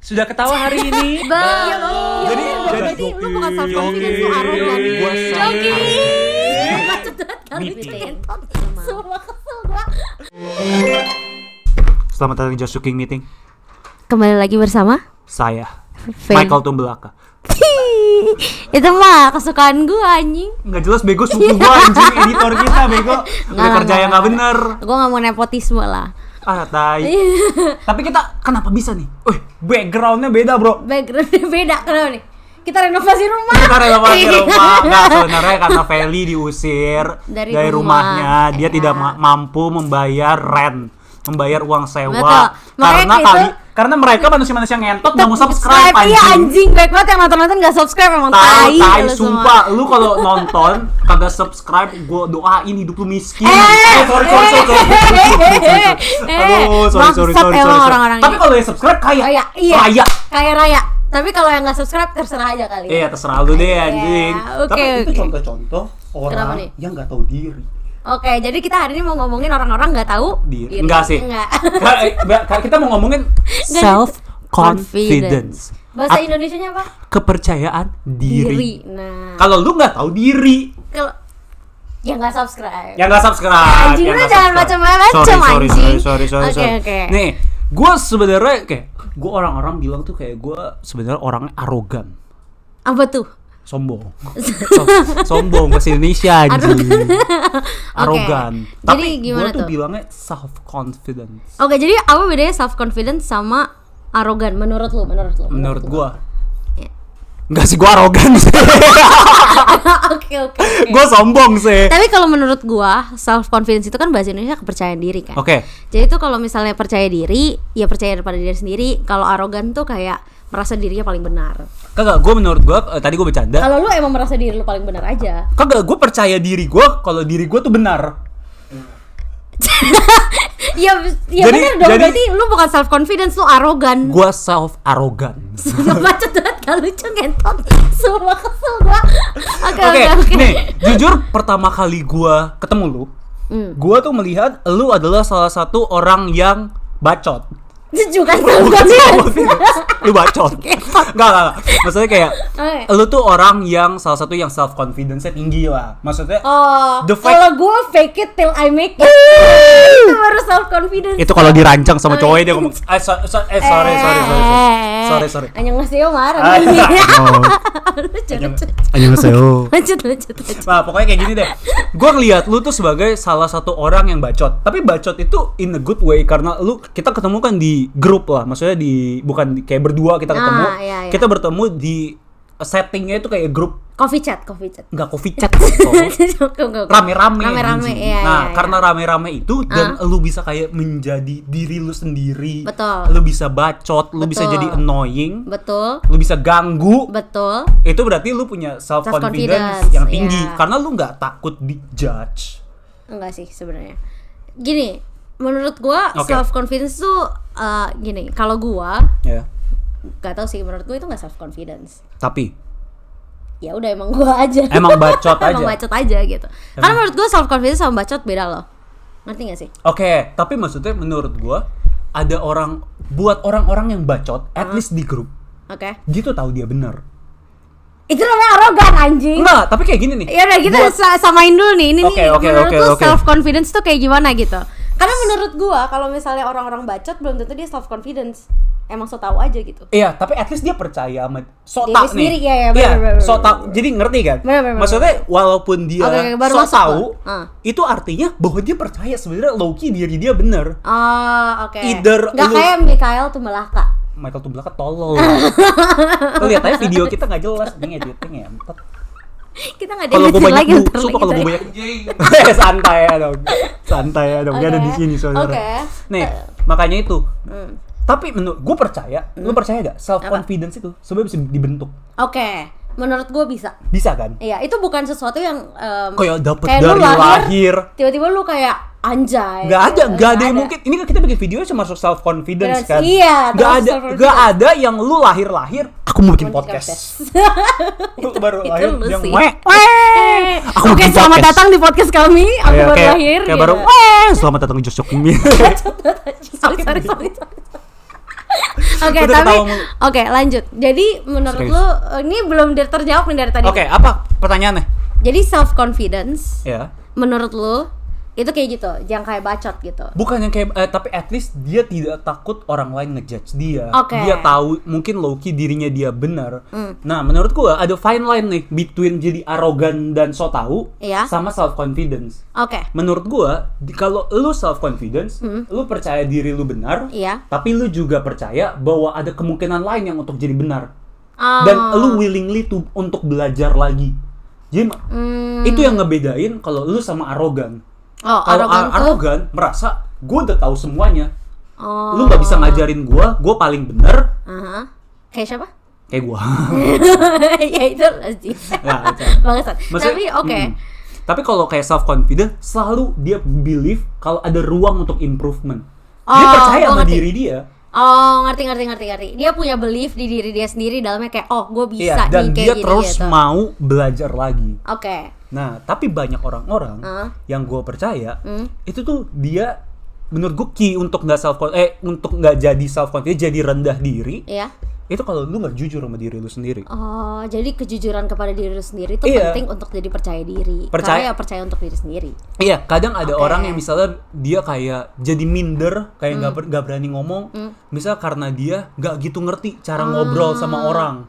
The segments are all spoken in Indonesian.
Sudah ketawa hari ini. Jadi lu bukan self confidence, lu arogan. Gua Joki. Macet banget kali entot. Sumpah kesel gua. Selamat datang di Just Cooking Meeting. Kembali lagi bersama Saya Fen. Michael Tumbelaka. Itu mah kesukaan gua anjing. Nggak jelas bego sepupu gua anjing, editor kita bego. Udah kerja yang nggak bener. Gua nggak mau nepotisme lah. Ah tai. Tapi kita kenapa bisa nih? Backgroundnya beda bro. Backgroundnya beda, kenapa nih? Kita renovasi rumah. Kita renovasi rumah. Nggak, sebenarnya karena Feli diusir Dari rumahnya. Dia ya. tidak mampu membayar rent, membayar uang sewa. Betul. Makanya Karena mereka manusia-manusia ngentot nggak mau subscribe anjing. Iya anjing, baik banget yang nonton nggak subscribe emang Tai, tai. sumpah. Lu kalau nonton kagak subscribe, gue doain hidup lu miskin. Sorry. Sorry. Emang orang-orang Tapi kalau yang subscribe kaya. Iya. Kaya raya. Tapi kalau yang nggak subscribe terserah aja kali. Iya, terserah lu deh anjing. Oke, Tapi itu oke. contoh-contoh Kenapa orang nih? yang nggak tahu diri. Oke, jadi kita hari ini mau ngomongin orang-orang nggak tahu diri. Enggak sih. Enggak. Kita mau ngomongin self confidence. Bahasa Indonesianya apa? Kepercayaan diri. Nah, Kalau lu nggak tahu diri, kalau ya nggak subscribe. ya nggak subscribe. Anjing, ya lu nggak jangan subscribe. macam-macam, anjing. Sorry. Oke. Nih, gue sebenarnya kayak gue orang-orang bilang tuh kayak gue sebenarnya orangnya arogan, Apa tuh? sombong, sombong bahasa Indonesia anjing. Arogan. Oke. Tapi Jadi gue gimana tuh tuh? bilangnya self confidence. Oke, jadi apa bedanya self confidence sama arogan menurut lu? Menurut gue, Iya. enggak sih, gue arogan sih. Oke. Gue sombong sih. Tapi kalau menurut gua self confidence itu kan bahasa Indonesia kepercayaan diri kan. Oke. Jadi tuh kalau misalnya percaya diri, ya percaya pada diri sendiri. Kalau arogan tuh kayak merasa dirinya paling benar. Kagak, gue menurut gue tadi gue bercanda. Kalau lu emang merasa diri lu paling benar aja. Kagak, gue percaya diri gue kalau diri gue tuh benar. Ya benar dong, jadi- berarti lu bukan self confidence, lu arogan. Gue self arogan. Macet banget, gak lucu ngentot. Sumpah kesel gua. Oke. Nih, jujur pertama kali gue ketemu lu, gue tuh melihat lu adalah salah satu orang yang bacot. Juga self confidence. Lu bacot. Enggak. Maksudnya kayak Oke. lu tuh orang yang salah satu yang self confidence-nya tinggi lah. Maksudnya Oh, The fact- kalau gua fake it till I make it. Itu baru self confidence. itu kalau dirancang sama cowoknya dia ngomong sorry. Annyeonghaseyo marah. Ah, iya. Lucu. Annyeonghaseyo. Lanjut. Nah, pokoknya kayak gini deh. Gue ngeliat lu tuh sebagai salah satu orang yang bacot. Tapi bacot itu in a good way karena kita ketemu kan di grup lah. Maksudnya bukan kayak berdua kita ketemu. Iya. Kita bertemu di settingnya itu kayak grup. Coffee chat. Enggak coffee chat gitu. Rame-rame. Rame-rame, anjing. iya, Nah, iya. karena rame-rame itu dan lu bisa kayak menjadi diri lu sendiri. Betul. Lu bisa bacot, lu bisa Betul. jadi annoying. Betul. Lu bisa ganggu. Betul. Itu berarti lu punya self confidence Self-confidence, yang tinggi iya. karena lu nggak takut dijudge. Enggak sih sebenarnya. Gini, menurut gua Oke. self confidence tuh gini, kalau gua Ya. gak tau sih, menurut gua itu gak self confidence. Tapi Ya udah emang gua aja. emang bacot aja. Emang bacot aja gitu. Karena menurut gua self confidence sama bacot beda loh. Ngerti gak sih? Oke, tapi maksudnya menurut gua ada buat orang-orang yang bacot, at least di grup, Oke. dia tuh tahu dia benar. Itu namanya arogan anjing. Enggak, tapi kayak gini nih. Ya udah kita samain dulu nih. Ini Oke, nih oke, menurut lu oke. self confidence tuh kayak gimana gitu. Karena menurut gua kalau misalnya orang-orang bacot belum tentu dia self confidence. Emang so tau aja gitu. Iya, tapi at least dia percaya sama Diri tak sendiri, nih. ya, bener. so tak. Jadi ngerti kan? Bener. Maksudnya walaupun dia Oke, baru so masuk tahu, gua. itu artinya bahwa dia percaya sebenarnya low-key diri dia benar. Oh, oke. Either Nggak lu- kayak Mikael Tumelaka. Michael Tumbelaka tolol. Lu lihat aja video kita nggak jelas, ini editing ya. Kita nggak Kalau gue diedit banyak lagi ntar sumpah lagi kalau gue tadi. banyak santai ya dong, dia ada di sini saudara. Oke. Nih, makanya itu. Tapi menurut gue percaya, lu percaya gak self confidence itu sebenarnya bisa dibentuk? Oke. Menurut gue bisa. Bisa kan? Iya, itu bukan sesuatu yang Kayak dapet lu dari lahir. Tiba-tiba lu kayak anjay. Nggak ada Nggak yang mungkin. Ini kan kita bikin video cuma masuk self confidence kan? Iya, Nggak ada yang lu lahir. Aku mau bikin podcast. Lu baru Itu lahir lu yang sih. Aku mau Oke, bikin selamat podcast. datang di podcast kami. Aku Kayak- baru kayak- lahir. Kayak gitu. baru selamat datang di Just Cooking Meeting. sorry. Oke, Udah tapi ketawa mulu. oke, lanjut. Jadi menurut Serius. lu ini belum terjawab nih dari tadi. Oke, apa pertanyaannya? Jadi self confidence Ya. menurut lu itu kayak gitu, jangan kayak bacot gitu. Bukan yang kayak tapi at least dia tidak takut orang lain ngejudge dia. Oke. Dia tahu mungkin low-key dirinya dia benar. Nah, menurut gua ada fine line nih between jadi arogan dan so tahu Iya. sama self confidence. Oke. Menurut gua kalau lu self confidence, lu percaya diri lu benar, Iya. tapi lu juga percaya bahwa ada kemungkinan lain yang untuk jadi benar. Oh. Dan lu willingly untuk belajar lagi. Jadi itu yang ngebedain kalau lu sama arogan. Oh, Kalau arogan tuh. arogan merasa gue udah tahu semuanya. Oh. Lu nggak bisa ngajarin gue paling bener. Aha. Kayak siapa? Kayak gue. Ya itu sih. Nah, itu. Bangsat. Maksudnya, Tapi oke. Tapi kalau kayak self confident selalu dia believe kalau ada ruang untuk improvement. Dia Oh, percaya gua sama ngerti. diri dia. Oh, ngerti. Dia punya belief di diri dia sendiri, dalamnya kayak oh, gue bisa Iya, dan nih kayak dia gini terus gitu. mau belajar lagi. Oke. Nah, tapi banyak orang-orang yang gue percaya itu tuh dia menurut gue key untuk nggak jadi self confident, jadi rendah diri. Iya. Itu kalau lu nggak jujur sama diri lu sendiri. Oh, jadi kejujuran kepada diri lu sendiri itu Iya. penting untuk jadi percaya diri. Percaya. Karena ya percaya untuk diri sendiri. Iya, kadang ada Oke. orang yang misalnya dia kayak jadi minder, kayak nggak berani ngomong, misal karena dia nggak gitu ngerti cara ngobrol sama orang,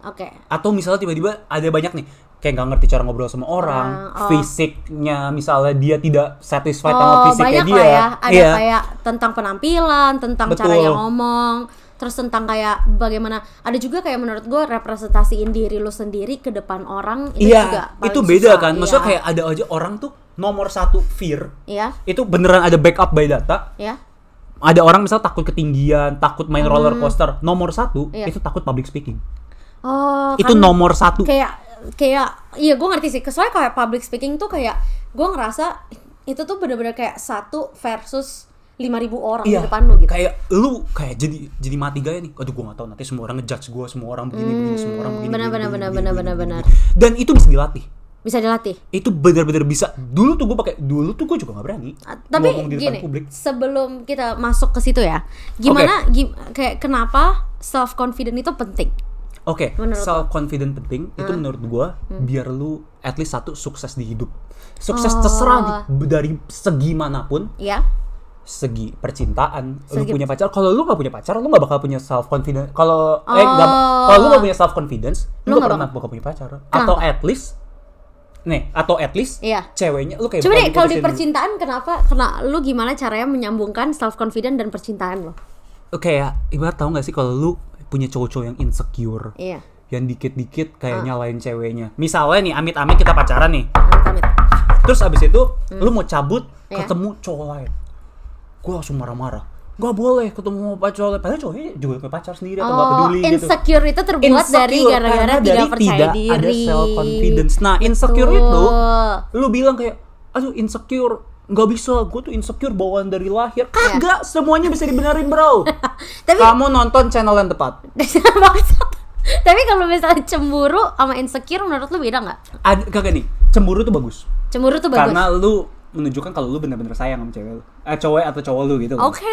Oke. atau misalnya tiba-tiba ada banyak nih kayak nggak ngerti cara ngobrol sama orang, fisiknya misalnya dia tidak satisfied sama fisiknya banyak dia, lah ya. Ada iya, kayak tentang penampilan, tentang Betul. cara yang ngomong, terus tentang kayak bagaimana. Ada juga kayak menurut gue representasiin diri lu sendiri ke depan orang itu juga iya, paling itu beda susah. kan, maksudnya Iya. kayak ada aja orang tuh nomor satu fear, Iya, itu beneran ada backup by data. iya. Ada orang misalnya takut ketinggian, takut main roller coaster, nomor satu Iya. itu takut public speaking. Oh, Itu kan nomor satu. kayak iya gue ngerti sih. Soalnya kayak public speaking tuh kayak gue ngerasa itu tuh bener-bener kayak 1 versus 5.000 orang di depan lu gitu. Kayak lu kayak jadi mati gaya nih. Aduh, gue nggak tahu nanti semua orang ngejudge gue, semua orang begini, semua orang begini. Benar. Dan itu bisa dilatih. Bisa dilatih. Itu benar-benar bisa. Dulu tuh gue juga nggak berani Tapi ngomong di depan gini, publik. sebelum kita masuk ke situ ya, gimana kayak kenapa self confident itu penting? Oke, Menurut self confident penting itu menurut gue biar lu at least satu sukses di hidup. Sukses terserah dari segi manapun. Ya. Segi percintaan, lu Segi- punya pacar. Kalau lu nggak punya pacar, lu nggak bakal punya self confidence. Kalau lu nggak punya self confidence, lu Lu nggak nggak pernah bakal punya pacar. Atau at least Iya. ceweknya lu kayak Coba bakal deh kalau di diputusin. percintaan kena lu gimana caranya menyambungkan self confident dan percintaan lo? Kayak ibarat tahu nggak sih kalau lu punya cowok-cowok yang insecure, Iya. yang dikit-dikit kayak nyalain ceweknya. Misalnya nih, amit-amit kita pacaran nih, Amit-amit. terus abis itu lu mau cabut Iya. ketemu cowok lain, gue langsung marah-marah. Gak boleh ketemu pacar lain, padahal cowoknya juga punya pacar sendiri atau gak peduli gitu. Insecure itu terbuat dari gara-gara karena tidak dari percaya tidak diri. ada self confidence. Nah, insecure itu lu bilang kayak aduh insecure, nggak bisa, gue tuh insecure bawaan dari lahir. Kagak, semuanya bisa dibenerin, bro. Tapi Kamu nonton channel yang tepat. Maksud. Tapi kalau misalnya cemburu sama insecure menurut lu beda nggak? Ada kagak nih, cemburu tuh bagus. Cemburu tuh bagus. Karena lu menunjukkan kalau lu benar-benar sayang sama cewek lu. Cowok atau cowok lu gitu. Oke.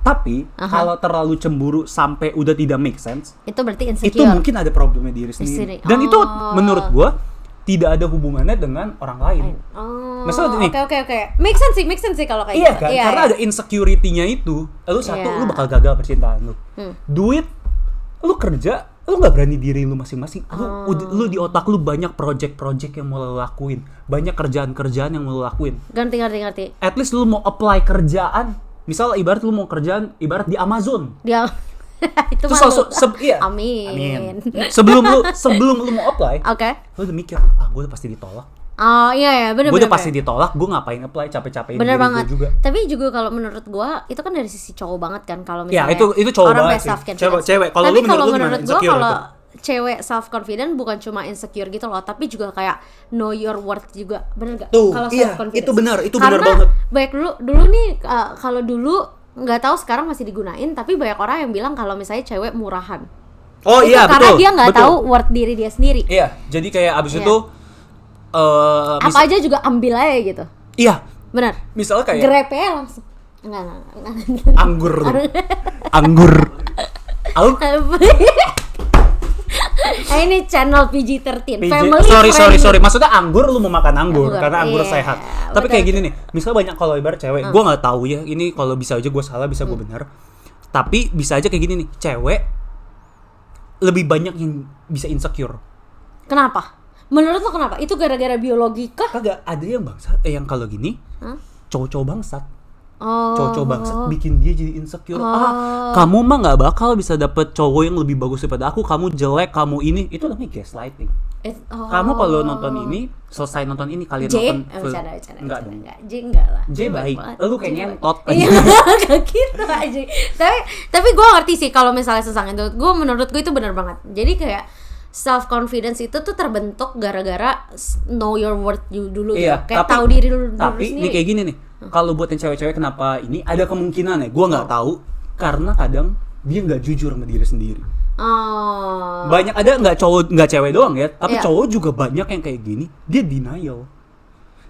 Tapi kalau terlalu cemburu sampai udah tidak make sense, Itu berarti itu insecure. mungkin ada problemnya diri sendiri. Dan itu menurut gua tidak ada hubungannya dengan orang lain. Oh. Maksudnya nih, Oke. Make sense sih kalau kayak iya gitu. kan? Karena ada insecurity-nya itu. Lu satu, Iya. lu bakal gagal percintaan lu. Duit, lu kerja, lu nggak berani diri lu masing-masing. Lu di otak lu banyak project-project yang mau lu lakuin, banyak kerjaan-kerjaan yang mau lu lakuin. Ganti. At least lu mau apply kerjaan. Misal ibarat lu mau kerjaan, ibarat di Amazon. Dia itu Terus malu. langsung iya. Amin. Sebelum lu mau apply, Oke. lu udah mikir, gue udah pasti ditolak. Oh iya bener. Gue udah pasti ditolak, gue ngapain apply, capek-capekin Bener diri banget. gue juga. Tapi juga kalau menurut gua itu kan dari sisi cowok banget kan kalau Ya, misalnya itu cowok orang banget punya sih. self-confidence. Cewek. Kalau Tapi lu menurut lu gimana? menurut gua Insecure kalau itu? cewek self confident bukan cuma insecure gitu loh, tapi juga kayak know your worth juga. Bener gak? Tuh, Kalau iya, self-confidence. itu benar Karena banget. baik dulu nih kalau dulu nggak tahu sekarang masih digunain, tapi banyak orang yang bilang kalau misalnya cewek murahan. Oh Itu iya, karena betul. dia nggak betul. tahu worth diri dia sendiri. Iya, jadi kayak abis Iya. itu Apa aja juga ambil aja gitu. iya, Bener. misalnya kayak Grepe langsung. Enggak. anggur. Anggur. Aku Nah, ini channel PG-13 PJ, family sorry friendly. maksudnya anggur lu mau makan anggur Anggur, karena anggur iya, sehat. Tapi betul. kayak gini nih, misal banyak kalau ibarat cewek, gua nggak tahu ya, ini kalau bisa aja gua salah, bisa gua benar. Tapi bisa aja kayak gini nih, cewek lebih banyak yang bisa insecure. Kenapa? Menurut lo kenapa? Itu gara-gara biologi kah? Kagak ada yang bangsat, yang kalau gini Hah? cowok-cowok bangsat. Oh. Cowok-cowok bangsat bikin dia jadi insecure. Kamu mah nggak bakal bisa dapet cowok yang lebih bagus daripada aku. Kamu jelek, kamu ini. Itu namanya gaslighting. Kamu kalau nonton ini, selesai nonton ini kalian J? nonton Bercanda. enggak dong. J enggak lah. J baik. banget. Lu J kayaknya baik. ngentot. Iya, gak gitu aja. Tapi gue ngerti sih kalau misalnya sesang itu, menurut gue itu benar banget. Jadi kayak self confidence itu tuh terbentuk gara-gara know your worth you dulu Iya, gitu. Kayak tahu diri lu dulu tapi sendiri. ini kayak gini nih. Kalau buat yang cewek-cewek kenapa ini ada kemungkinan ya, gua nggak tahu karena kadang dia nggak jujur sama diri sendiri. Oh. Banyak ada nggak cewek doang ya, tapi Iya. cowok juga banyak yang kayak gini, dia denial.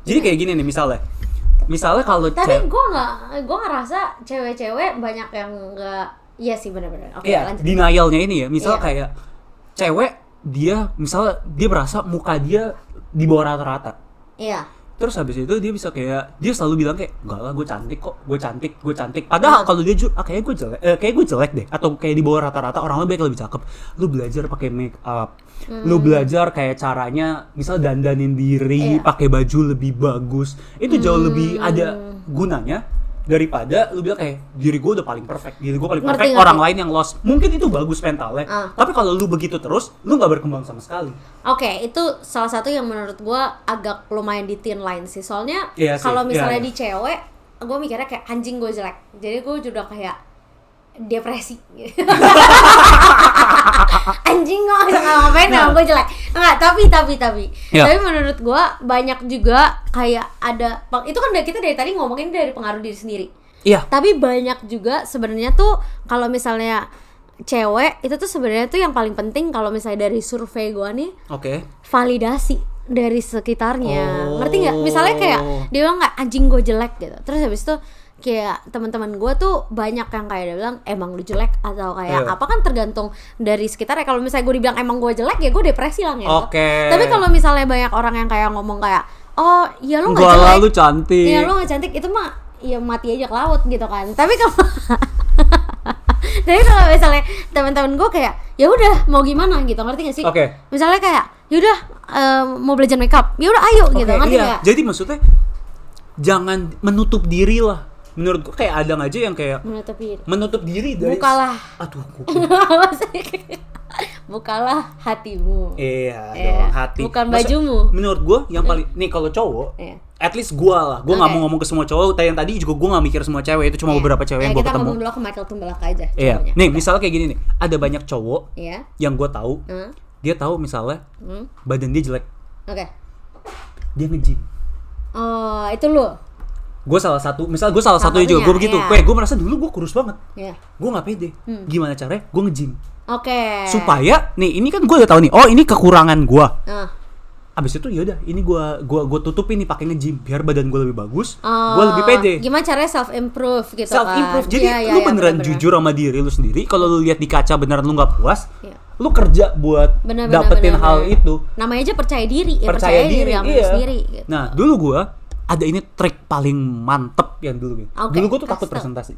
Jadi kayak gini nih misalnya kalau Tapi gue ngerasa cewek-cewek banyak yang nggak. Iya sih benar-benar. Oke, iya, lanjut. denialnya ini ya, misal Iya. kayak cewek dia misalnya dia merasa muka dia di bawah rata-rata. Iya. Terus habis itu dia bisa kayak dia selalu bilang kayak enggak lah gue cantik kok, gue cantik. Padahal kalau dia kayak gue jelek deh, atau kayak di bawah rata-rata orang lebih cakep. Lu belajar pakai make up, lu belajar kayak caranya misal dandanin diri, Iya. pakai baju lebih bagus. Itu jauh lebih ada gunanya daripada lu bilang kayak diri gue udah paling perfect, Ngerti. orang lain yang lost. Mungkin itu bagus mentalnya, tapi kalau lu begitu terus, lu nggak berkembang sama sekali. Oke, itu salah satu yang menurut gue agak lumayan di thin line sih. Soalnya Iya sih, kalau misalnya iya. di cewek, gue mikirnya kayak anjing gue jelek. Jadi gue udah kayak depresi. Anjing gue gak bisa ngapain kalau gue jelek. Enggak, tapi Iya. Tapi menurut gue banyak juga kayak ada, itu kan kita dari tadi ngomongin dari pengaruh diri sendiri. Iya. Tapi banyak juga sebenarnya tuh kalau misalnya cewek itu tuh sebenarnya tuh yang paling penting kalau misalnya dari survei gue nih, Oke. validasi dari sekitarnya. Oh. Ngerti nggak? Misalnya kayak dia bilang nggak anjing gue jelek gitu. Terus habis itu kayak teman-teman gue tuh banyak yang kayak dia bilang emang lu jelek atau kayak Iya. apa, kan tergantung dari sekitarnya. Kalau misalnya gue dibilang emang gue jelek ya gue depresi lah gitu. Oke. Tapi kalau misalnya banyak orang yang kayak ngomong kayak oh ya lu nggak Gua jelek, lalu cantik. ya lu nggak cantik, itu mah ya mati aja ke laut gitu kan. Tapi kalau tapi kalau misalnya teman-teman gue kayak ya udah mau gimana gitu, ngerti gak sih? Oke. Misalnya kayak yaudah mau belajar makeup, ya udah ayo gitu, Oke, ngerti iya. nggak? Jadi maksudnya jangan menutup diri lah. Menurut gua kayak ada aja yang kayak menutup diri dari Bukalah. Aduh, Bukalah hatimu. iya Iya. dong, hati. Bukan Masa- bajumu. Menurut gua yang paling nih kalau cowok, Iya. at least gua lah. Gua nggak Oke. mau ngomong ke semua cowok. Yang tadi juga gua nggak mikir semua cewek. Itu cuma Iya. beberapa cewek yang gua Kita ketemu. ngomong dulu ke Michael Tumbelaka aja. Iya. cowoknya. Nih, misalnya kayak gini nih. Ada banyak cowok Iya. yang gua tahu. Hmm. Dia tahu misalnya badan dia jelek. Oke. Dia nge-gym. Oh, itu lu. Gue salah satu, misal gue salah satu Salah juga, gue satunya, begitu. iya. Gue merasa dulu gue kurus banget, Iya. gue nggak pede. Gimana caranya? Gue nge-gym Oke. supaya, nih ini kan gue udah tahu nih, oh ini kekurangan gue. Ah. Abis itu yaudah, ini gue tutupin nih pakai nge-gym biar badan gue lebih bagus, Oh, gue lebih pede. Gimana caranya self improve gitu Self improve. kan? Jadi Iya, lu iya, beneran bener-bener. jujur sama diri lu sendiri. Kalau lu lihat di kaca beneran lu nggak puas, Iya. lu kerja buat Bener, dapetin bener, hal bener. itu. Namanya aja percaya diri, ya Percaya diri, sama iya. sendiri gitu. Nah dulu gue ada ini trik paling mantep yang dulu. Oke, Dulu gue tuh kasih takut tau. presentasi.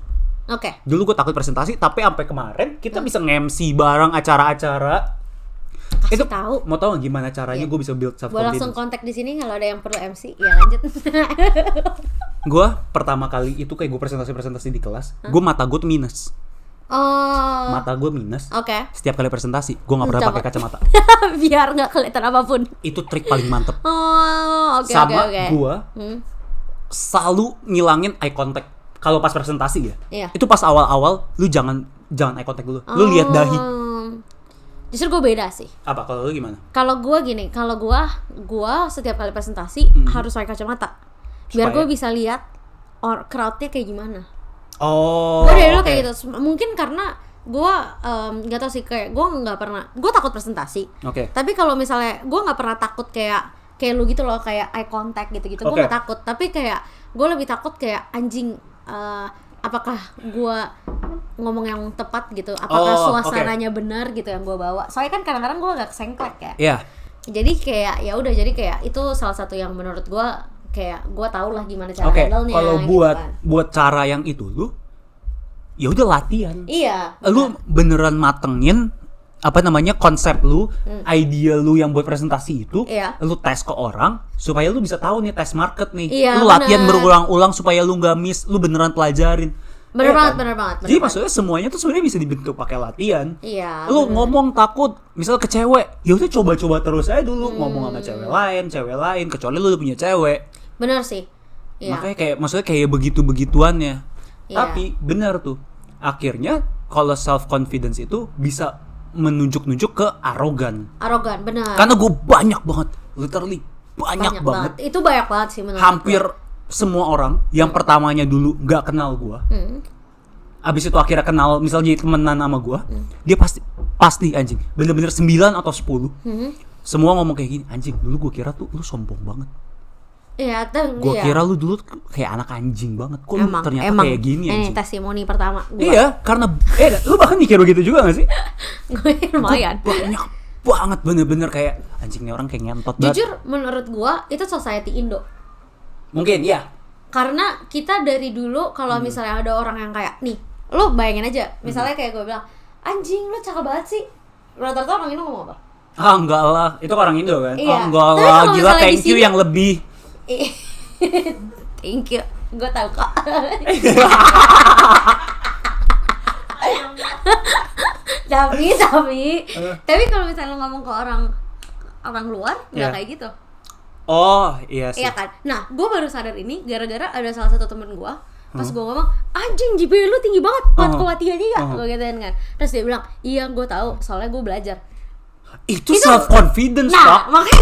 Oke. Dulu gue takut presentasi, tapi sampai kemarin kita bisa nge-MC bareng acara-acara. Kasih Itu tahu. mau tahu nggak gimana caranya Iya. gue bisa build self Gue langsung confidence? kontak di sini kalau ada yang perlu MC. Ya lanjut. Gue pertama kali itu kayak gue presentasi di kelas, gue mata gue tuh minus. Oh. Mata gue minus. Oke. Setiap kali presentasi, gue nggak pernah Coba. pakai kacamata. Biar nggak kelihatan apapun. Itu trik paling mantep. Oh, oke Sama oke. gue selalu ngilangin eye contact kalau pas presentasi ya. Iya. Itu pas awal-awal lu jangan eye contact dulu. Lu lihat dahi. Justru gue beda sih. Apa kalau lu gimana? Kalau gue gini, kalau gue setiap kali presentasi harus pakai kacamata. Biar Supaya? gue bisa lihat crowdnya kayak gimana. Oh. Gue dari dulu oke. kayak gitu. Mungkin karena gue nggak tau sih, kayak gue nggak pernah, gue takut presentasi. Oke. Tapi kalau misalnya gue nggak pernah takut kayak lu gitu loh, kayak eye contact gitu-gitu. Gue Oke. nggak takut. Tapi kayak gue lebih takut kayak anjing. apakah gue ngomong yang tepat gitu, apakah suasananya okay. benar gitu yang gue bawa. Soalnya kan kadang-kadang gue agak sengklek ya. Iya. Jadi kayak ya udah, jadi kayak itu salah satu yang menurut gue kayak gue tau lah gimana cara Oke, handle-nya. kalau gitu buat kan. buat cara yang itu lu ya udah latihan. Iya. Lu beneran matengin apa namanya konsep lu, idea lu yang buat presentasi itu, Iya. lu tes ke orang supaya lu bisa tahu nih tes market nih. Iya, Lu latihan bener. berulang-ulang supaya lu nggak miss, lu beneran pelajarin. Bener Iya banget, kan? bener banget. Jadi maksudnya semuanya tuh sebenarnya bisa dibentuk pakai latihan. Iya. Lu bener. ngomong takut, misal ke cewek, ya udah coba-coba terus aja dulu ngomong sama cewek lain, kecuali lu udah punya cewek. Bener sih. Iya. Makanya kayak maksudnya kayak begitu-begituannya. Iya. Tapi benar tuh. Akhirnya kalau self confidence itu bisa menunjuk-nunjuk ke arogan. Arogan, benar. Karena gue banyak banget, literally banyak banget. Itu banyak banget sih menurut Hampir gue. semua orang yang pertamanya dulu nggak kenal gue, abis itu akhirnya kenal, misalnya jadi temenan sama gue, dia pasti anjing, bener-bener 9 atau 10 semua ngomong kayak gini, anjing dulu gue kira tuh lu sombong banget. Iya, Gue kira lu dulu kayak anak anjing banget. Kok lu ternyata kayak gini ini anjing. testimoni pertama gua. Iya, karena lu bahkan mikir begitu juga gak sih? Gue lumayan. Banyak banget bener-bener kayak anjing nih orang kayak ngentot banget. Jujur menurut gua itu society Indo. Mungkin ya. Karena kita dari dulu kalau misalnya ada orang yang kayak nih, lu bayangin aja, misalnya kayak gue bilang, "Anjing, lu cakep banget sih." Rata-rata orang Indo ngomong apa? Ah enggak lah, itu orang Indo kan? Iya. Oh enggak Tapi lah, kalau gila misalnya thank di you sini- yang lebih. Thank you. Gue tahu kok. tapi kalau misalnya lo ngomong ke orang luar nggak Iya. kayak gitu. Oh iya sih. Iya kan. Nah, gue baru sadar ini gara-gara ada salah satu temen gue. Pas gue ngomong, anjing GPA lu tinggi banget, kuat kuat tiga, gue gituin kan. Terus dia bilang, iya gue tahu, soalnya gue belajar. Itu self confidence Nah, Pak. makanya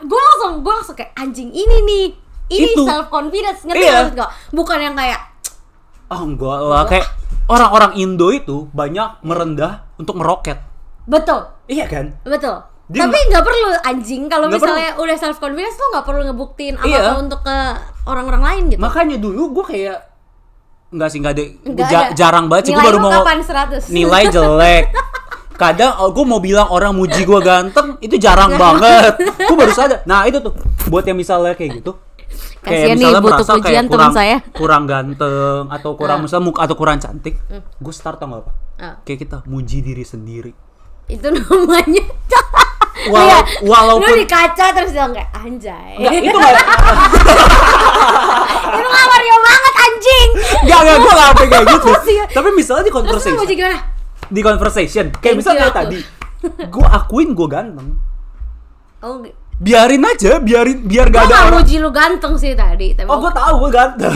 gue langsung kayak anjing ini Itu. self confidence, ngerti Iya. maksud gue? Bukan yang kayak Oh enggak lah, kayak orang-orang Indo itu banyak merendah untuk meroket. betul. Iya kan? Betul. Dia Tapi nggak perlu anjing kalau Nggak misalnya udah self confidence lo nggak perlu ngebuktiin Iya. apa-apa untuk ke orang-orang lain gitu. Makanya dulu gue kayak nggak ada, Nggak ada. jarang banget sih gue Nilai baru lu mau kapan 100? nilai jelek. Kadang gue mau bilang orang muji gue ganteng itu jarang banget. Gue baru sadar. Nah itu tuh buat yang misalnya kayak gitu. Kasian nih, misalnya butuh merasa pujian kayak teman saya. kurang ganteng atau kurang misalnya muka atau kurang cantik, gue start tau gak apa? Kayak kita muji diri sendiri. Itu namanya. Walaupun Lu di kaca terus bilang kayak anjay. enggak, itu nggak Itu nggak Mario banget anjing. Enggak, gue gak sampai kayak gitu. Apa sih? Tapi misalnya di Terus lu conversation, mau gimana? di conversation, kayak Thank misalnya you, kayak aku. tadi, gue akuin gue ganteng. Oh, Biarin aja, biar gue gak ada nggak orang. muji lu ganteng sih tadi. Tapi Oh, gue tahu gue ganteng.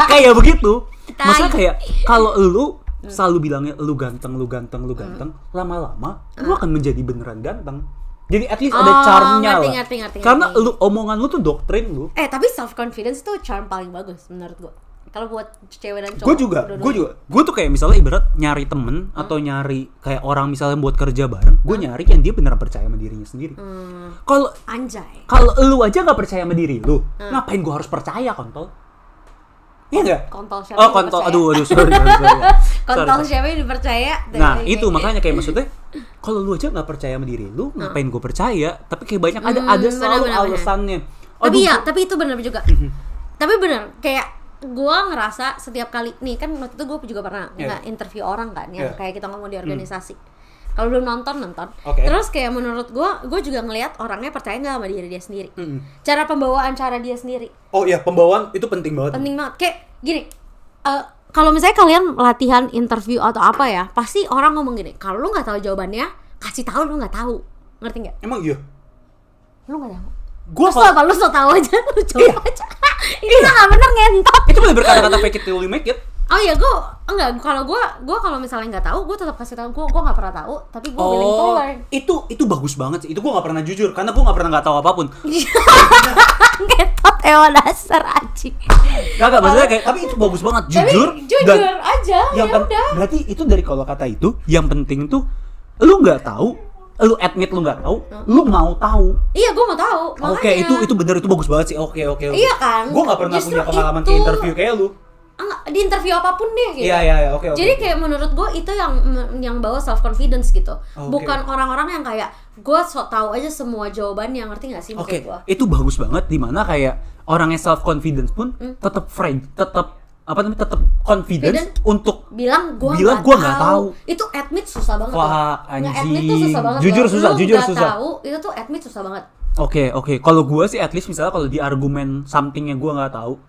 Kayak begitu. Tai. Maksudnya kayak kalau lu selalu bilangnya lu ganteng, lama-lama lu akan menjadi beneran ganteng. Jadi at least ada Oh, charmnya lah. ngerti. Karena lu omongan lu tuh doktrin lu. tapi self confidence itu charm paling bagus menurut gue. Kalau buat cewek dan cowok. Gue juga. Gue tuh kayak misalnya ibarat nyari temen atau nyari kayak orang misalnya buat kerja bareng, gue nyari yang dia beneran percaya sama dirinya sendiri. Kalau Anjay. kalau lu aja nggak percaya sama diri lu, ngapain gue harus percaya kontol? Iya nggak? Kontol siapa Oh yang kontol, dipercaya? aduh sorry. Kontol Sorry. siapa yang dipercaya? Nah itu makanya kayak maksudnya kalau lu aja nggak percaya sama diri lu, ngapain gue percaya? Tapi kayak banyak ada selalu benar. alasannya. Tapi Aduh, ya, tapi itu benar juga. Tapi benar, kayak gua ngerasa setiap kali nih kan waktu itu gue juga pernah nggak interview orang kan yang kayak kita ngomong di organisasi. Kalau belum nonton. Oke. Terus kayak menurut gue juga ngelihat orangnya percaya nggak sama diri dia sendiri. Cara pembawaan cara dia sendiri. Oh iya, pembawaan itu penting banget. Penting banget. Kayak gini. Kalau misalnya kalian latihan interview atau apa ya, pasti orang ngomong gini. Kalau lu nggak tahu jawabannya, kasih tahu lu nggak tahu. Ngerti nggak? Emang iya. Lu nggak tahu. Gue Lu so tau aja, lu coba aja. Itu nggak bener ngentot. itu bener berkata-kata fake it till you make it. Oh iya, gue kalau misalnya nggak tau, gue tetap kasih tahu. Gue nggak pernah tahu, tapi gue willing to learn. Itu bagus banget sih. Itu gue nggak pernah jujur karena gue nggak pernah nggak tahu apapun. Ngentot dasar anjing. Gak maksudnya kayak tapi itu bagus banget jujur. Jujur aja. Yang Ya udah. berarti itu dari kalau kata itu yang penting tuh lu nggak tahu, lu admit lu nggak tahu, lu mau tahu. Iya, gue mau tahu. Oke, itu bener, itu bagus banget sih. Oke. Iya kan? Gue nggak pernah Justru punya pengalaman itu. kayak interview kayak lu. di interview apapun deh gitu. Iya, oke. Jadi kayak menurut gue itu yang bawa self confidence gitu. Bukan orang-orang yang kayak gue sok tahu aja semua jawabannya, ngerti nggak sih maksud gue? Itu bagus banget dimana kayak orang yang self confidence pun tetap tetap confidence untuk bilang gue nggak tahu. Itu admit susah banget. Wah, admit tuh susah banget. Jujur susah. Tahu itu tuh admit susah banget. Oke. Kalau gue sih at least misalnya kalau di argumen something yang gue nggak tahu,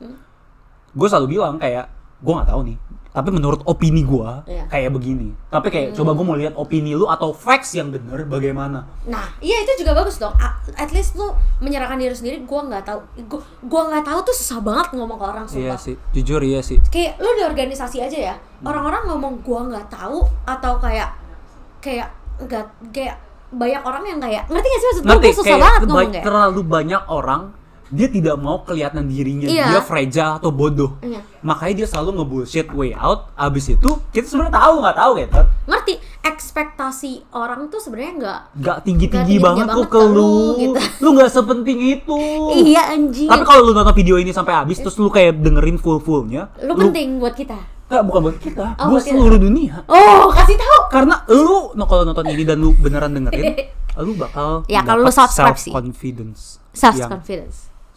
gue selalu bilang kayak gue nggak tahu nih. Tapi menurut opini gue kayak begini. Tapi kayak coba gue mau lihat opini lu atau facts yang bener bagaimana. Nah, iya itu juga bagus dong. At least lu menyerahkan diri sendiri. Gue nggak tahu. Gue nggak tahu tuh susah banget ngomong ke orang. Sumpah. Iya sih, jujur iya sih. Kayak lu di organisasi aja ya. Orang-orang ngomong gue nggak tahu atau kayak nggak kayak banyak orang yang kayak ngerti nggak sih maksud gue susah banget ngomong kayak. Terlalu banyak orang dia tidak mau kelihatan dirinya dia fragile atau bodoh. Makanya dia selalu nge-bullshit way out. Abis itu kita sebenarnya nggak tahu gitu. Ngerti ekspektasi orang tuh sebenarnya nggak tinggi banget tuh ke lu gitu. Lu nggak sepenting itu. Iya anjing. Tapi kalau lu nonton video ini sampai habis terus lu kayak dengerin fullnya, lu penting buat kita. Nggak, bukan buat kita, buat seluruh dunia. Oh, kasih tahu. Karena lu kalau nonton ini dan lu beneran dengerin, lu bakal kalau lu subscribe sih.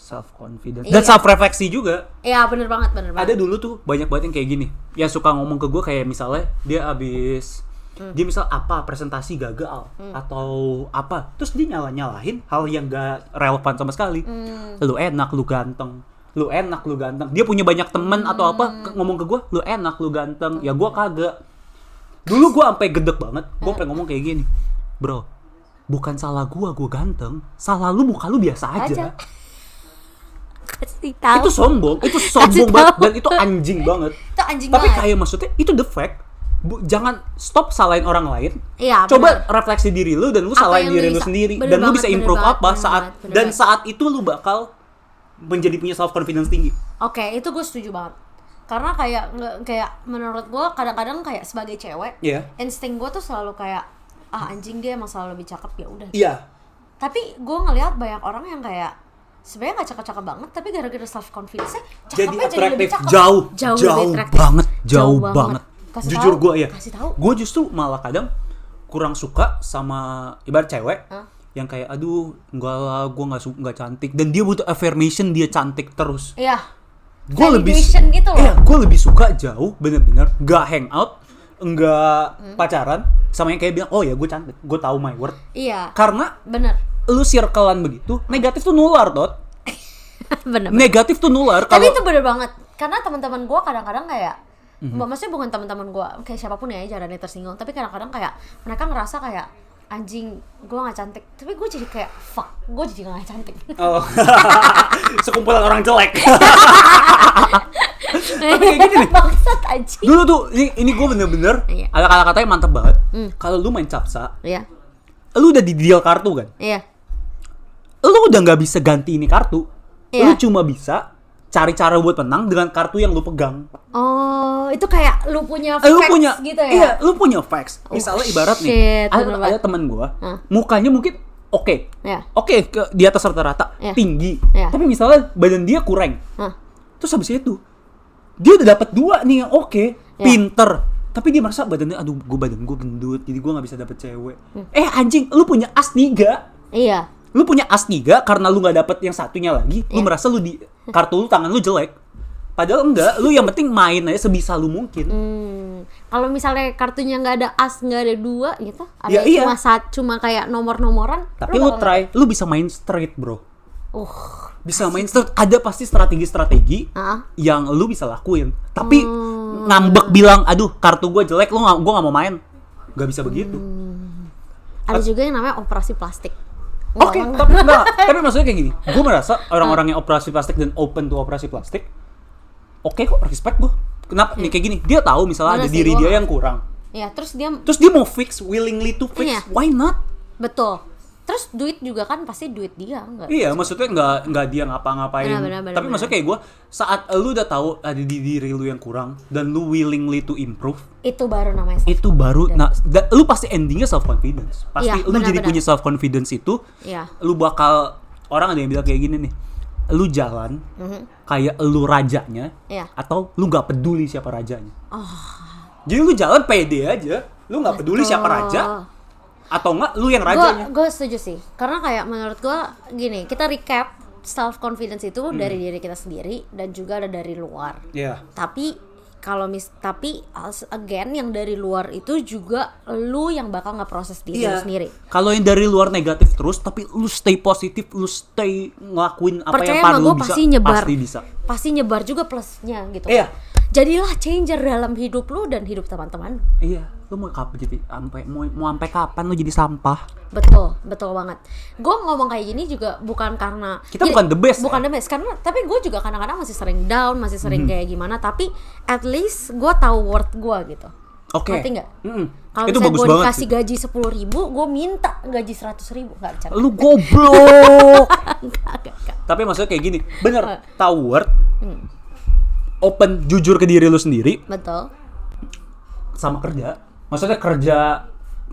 Self confidence dan self refleksi juga. Iya bener banget. Ada dulu tuh banyak banget yang kayak gini yang suka ngomong ke gue kayak misalnya dia abis dia misal presentasi gagal atau apa, terus dia nyalahin hal yang gak relevan sama sekali. Lu enak lu ganteng, dia punya banyak temen atau apa ngomong ke gue lu enak lu ganteng, ya gue kagak. Dulu gue sampai gedek banget, gue sampai ngomong kayak gini, bro, bukan salah gue ganteng, salah lu muka lu biasa aja. Itu sombong banget dan itu anjing banget. Tapi kayak maksudnya itu the fact. Jangan stop salahin orang lain. Iya, coba refleksi diri lu dan lu salahin diri lu sendiri dan lu bisa improve saat itu lu bakal menjadi punya self confidence tinggi. Oke, itu gue setuju banget. Karena kayak menurut gue kadang-kadang kayak sebagai cewek, insting gue tuh selalu kayak anjing dia emang selalu lebih cakep ya udah. Iya. Tapi gue ngelihat banyak orang yang kayak sebenarnya nggak cakep-cakep banget tapi gara-gara self confidence-nya jadi atraktif, jauh banget. Jujur gue gue justru malah kadang kurang suka sama ibarat cewek yang kayak aduh enggak lah gue nggak cantik dan dia butuh affirmation dia cantik terus. Iya. Gue lebih gitu loh. Gue lebih suka jauh bener-bener nggak hangout, nggak pacaran sama yang kayak bilang oh ya gue cantik, gue tahu my worth. Iya. Karena bener. Lu circle-an begitu, negatif tuh nular, Tot. Bener. Negatif tuh nular. Tapi itu bener banget. Karena teman-teman gue kadang-kadang kayak, maksudnya bukan teman-teman gue, kayak siapapun ya, jangan ada tersinggung. Tapi kadang-kadang kayak mereka ngerasa kayak anjing, gue nggak cantik. Tapi gue jadi kayak fuck, gue jadi nggak cantik. Oh. Sekumpulan orang jelek. Tapi kayak gini nih. Bangsat anjing. Dulu tuh, ini gue bener-bener ada kata-katanya mantep banget. Kalau lu main capsa, lu udah di deal kartu kan? Iya. Lu udah nggak bisa ganti ini kartu. Lu cuma bisa cari cara buat menang dengan kartu yang lu pegang. Oh, itu kayak lu punya facts gitu ya? Iya, lu punya facts. Misalnya ibarat nih, ada teman gua, mukanya mungkin oke, di atas rata-rata, tinggi. Tapi misalnya badan dia kurang. Terus habis itu, dia udah dapat 2 nih yang pinter. Tapi dia merasa badan gue gendut, jadi gue nggak bisa dapet cewek. Anjing, lu punya as 3. Iya. Lu punya as 3 karena lu nggak dapet yang satunya lagi. Lu merasa lu di kartu lu tangan lu jelek. Padahal enggak, lu yang penting main aja sebisa lu mungkin. Kalau misalnya kartunya nggak ada as, nggak ada 2 gitu, ada cuma cuma kayak nomor-nomoran. Tapi lu try, lu bisa main straight bro. Bisa main straight, ada pasti strategi-strategi yang lu bisa lakuin. Tapi ngambek bilang, aduh kartu gue jelek, gue nggak mau main, nggak bisa begitu. Ada juga yang namanya operasi plastik. Tapi maksudnya kayak gini, gue merasa orang-orang yang operasi plastik dan open to operasi plastik, kok respect gue. Kenapa nih kayak gini? Dia tahu misalnya ada diri dia yang kurang. Ya, terus dia mau fix, willingly to fix, why not? Betul. Terus duit juga kan pasti duit dia, enggak? Iya, maksudnya enggak dia ngapa-ngapain. Tapi maksudnya kayak gue, saat lu udah tahu ada di diri lu yang kurang dan lu willingly to improve, itu baru namanya self-confidence. Itu baru, lu pasti endingnya self confidence. Pasti lu jadi punya self confidence itu, lu bakal, orang ada yang bilang kayak gini nih, lu jalan kayak lu rajanya, Iya. atau lu nggak peduli siapa rajanya. Jadi lu jalan pede aja, lu nggak peduli siapa raja, atau enggak lu yang rajanya. Gue setuju sih, karena kayak menurut gue gini, kita recap self confidence itu dari diri kita sendiri dan juga ada dari luar. Iya. Tapi again yang dari luar itu juga lu yang bakal ngeproses diri lu sendiri. Kalau yang dari luar negatif terus, tapi lu stay positif, lu stay ngelakuin apa Percaya yang sama paling gue lu bisa, pasti nyebar, pasti bisa. pasti nyebar juga plusnya gitu. Iya. Jadilah changer dalam hidup lu dan hidup teman-teman. Iya, lu mau kapan jadi mau sampai kapan lu jadi sampah? Betul banget. Gue ngomong kayak gini juga bukan karena Kita bukan the best, bukan the best, karena tapi gue juga kadang-kadang masih sering down, masih sering kayak gimana. Tapi at least gue tahu worth gue gitu. Oke. Ngerti nggak? Kalau Itu misalnya bagus gue banget dikasih sih. gaji 10.000, gue minta gaji 100.000, nggak bercanda. Lu goblok. Enggak. Tapi maksudnya kayak gini, bener, tahu worth, open, jujur ke diri lu sendiri, Betul. sama kerja. Maksudnya kerja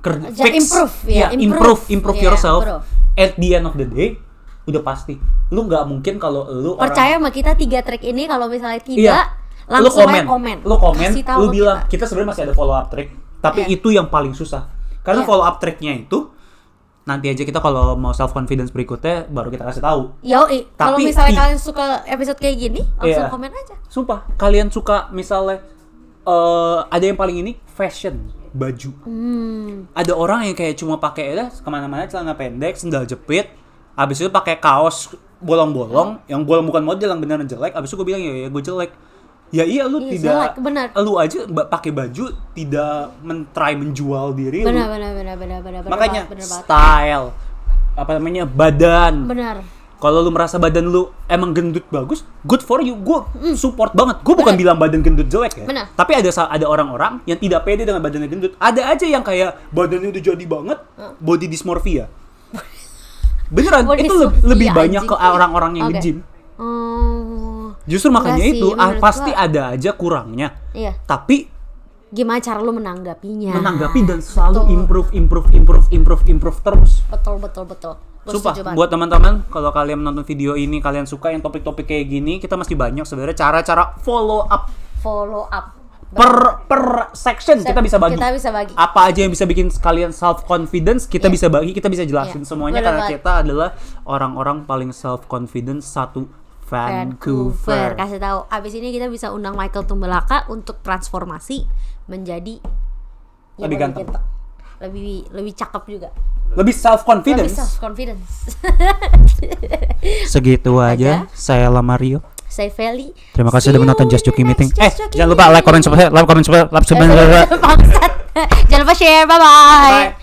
Improve, ya, improve Iya, yourself. bro. At the end of the day, udah pasti lu nggak mungkin kalau lu Percaya sama kita 3 trik ini, kalau misalnya tidak, Iya. langsung aja komen. Lu komen, Kasih tahu lu ke bilang kita sebenarnya masih ada follow up trick, tapi Iya. itu yang paling susah. Karena Iya. follow up tricknya itu nanti aja kita kalau mau self confidence berikutnya baru kita kasih tahu. Yoi, kalau Tapi misalnya kalian suka episode kayak gini, langsung Iya. komen aja. Sumpah, kalian suka misalnya ada yang paling ini fashion, baju. Ada orang yang kayak cuma pakai kemana-mana celana pendek, sendal jepit, abis itu pakai kaos bolong-bolong, yang bolong bukan model, yang beneran jelek. Abis itu gue bilang ya gue jelek. Ya iya lu Iya, tidak, jelek, benar. lu aja pakai baju tidak try menjual diri lu. Benar. Makanya bener banget. style, apa namanya, badan. Benar. Kalau lu merasa badan lu emang gendut bagus, good for you. Gue support banget. Gue bukan bilang badan gendut jelek ya. Benar. Tapi ada orang-orang yang tidak pede dengan badannya gendut. Ada aja yang kayak badannya udah jadi banget, body dysmorphia. Beneran, Body itu dysmorphia, lebih banyak anjing. ke orang-orang yang Oke. nge-gym. Oh, Justru makanya Enggak sih, itu menurut pasti gua- ada aja kurangnya. iya. Tapi Gimana cara lu menanggapinya? menanggapi dan selalu Betul. improve terus. Betul. Gua Sumpah, setuju banget. buat teman-teman, kalau kalian menonton video ini, kalian suka yang topik-topik kayak gini, kita masih banyak sebenarnya cara-cara follow up Follow up. per section kita bisa bagi. Kita bisa bagi. Apa aja yang bisa bikin kalian self confidence, kita bisa bagi, kita bisa jelasin Iya, semuanya bener karena banget. kita adalah orang-orang paling self confidence satu Vancouver. Kasih tahu. Abis ini kita bisa undang Michael Tumbelaka untuk transformasi menjadi yang Lebih ganteng. lebih cakep juga. Lebih self Lebih confidence. self confidence. Segitu aja. Saya Lamario. Saya Feli. Terima kasih See sudah menonton you Just in the Joking Meeting. next Just Joking Jangan lupa like, comment, subscribe, Bangsat. Jangan lupa share. Bye-bye. Bye.